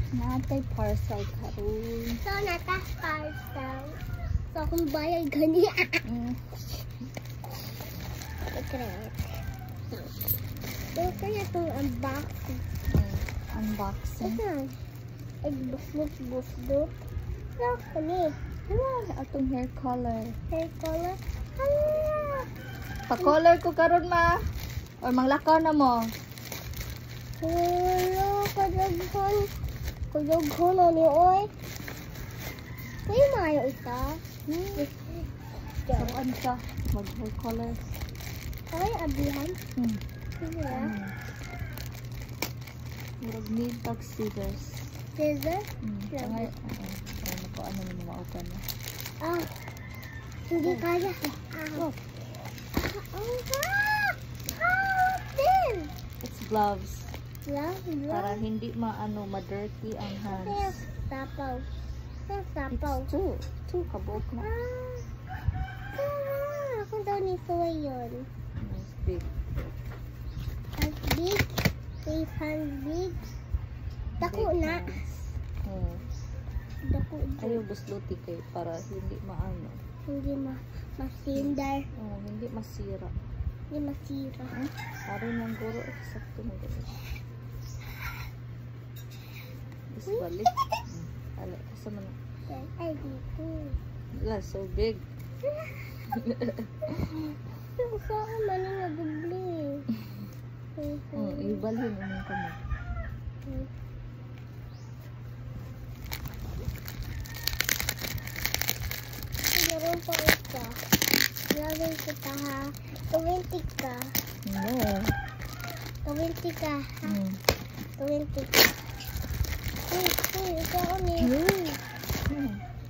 Natay parcel karon. So, nata parcel. So, kung bayad gani. Secret. So, kaya itong unboxing. Unboxing. Asan? Bus-bus-bus-bus. So, kani. Atong hair color. Hair color. Hala! Pa-color ko karon ma. Or manglakaw na mo. Hello, kadaghan. Kadaghan na ni oy. May mayo isa. Karoon ka. Mag-hair color. Ay, abihan. Sige. Murag need tag scissors. Scissor? Ay, ano po, ano mo ma-open na. Ah. Hindi kaya. Look, Din. it's gloves. Love. Para hindi ma-dirty ang Kaya hands. sapaw. Kaya sapaw. It's two kabuok na. Tama. Kung daw ni Soy yun. Nice big. As big. Safe hand big. Dako Big na. hands. Oh. Dako Ayaw busluti kay para hindi maano. hindi masindar. Oh, hindi masira. Hindi masira. Aron ng guro sakto na guro. Isbalik. Ala, asa man. Ay, dito. La, so big. Saan man yung nagubli? Oh, ibalhin mo ka mo. Meron pa isa. Lagay kita ha. 20 ka. No. 20 ka ha. 20 ka. Ikaw ni.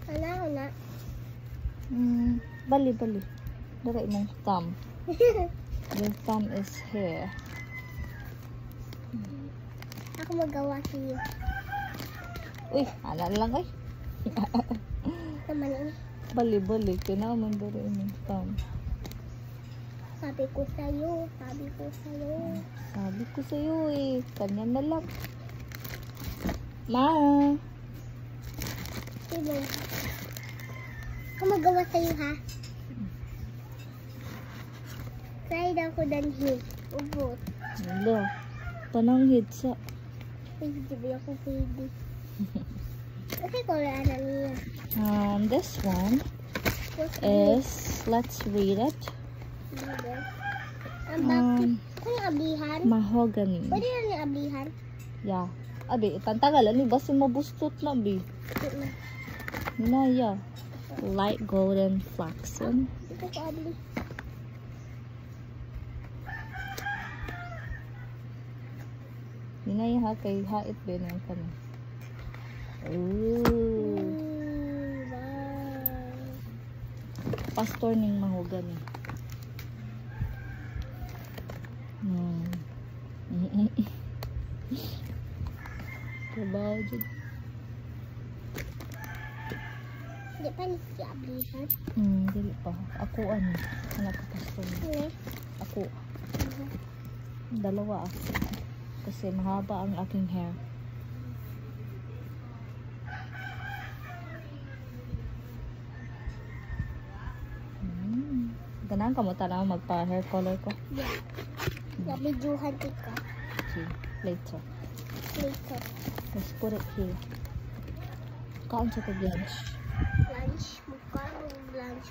Ano? Bali. Dara imong thumb. Your thumb is here. Ako magawa siya. Uy, ala lang ay. Naman yun. Bali. Kaya man dara imong thumb. Sabi ko sa'yo. Sabi ko sa'yo eh. Kanya na lang. Ma. Diba? Ako magawa sa'yo ha. Try daw ko danhin. Ubot. Hello. Tanang hitsa. Hindi ba ako pwede? Kasi kolaan na niya. This one is, let's read it. Ang bakit? Kung abihan? Mahogany. Pwede na ni abihan? Yeah. Abi, itantagal. Ano ba si mabustot na, bi? Naya. Light golden flaxen. Ito ko abli. Naya ha, kay hait ba na ka na. Ooh. Wow. Pastor ning mahogany. Trabaho dyan. Hindi pa ni si abihan. Dili pa. Ako ano. Anak ko pastor. Hindi. Ako. Dalawa ako. Kasi mahaba ang aking hair. Ganaan ka mo tanaw magpa-hair color ko? Yeah. Nabidyuhan ka. Okay, later. Later. Let's put it here. Kaon sa lunch. Lunch. Mukha mo lunch.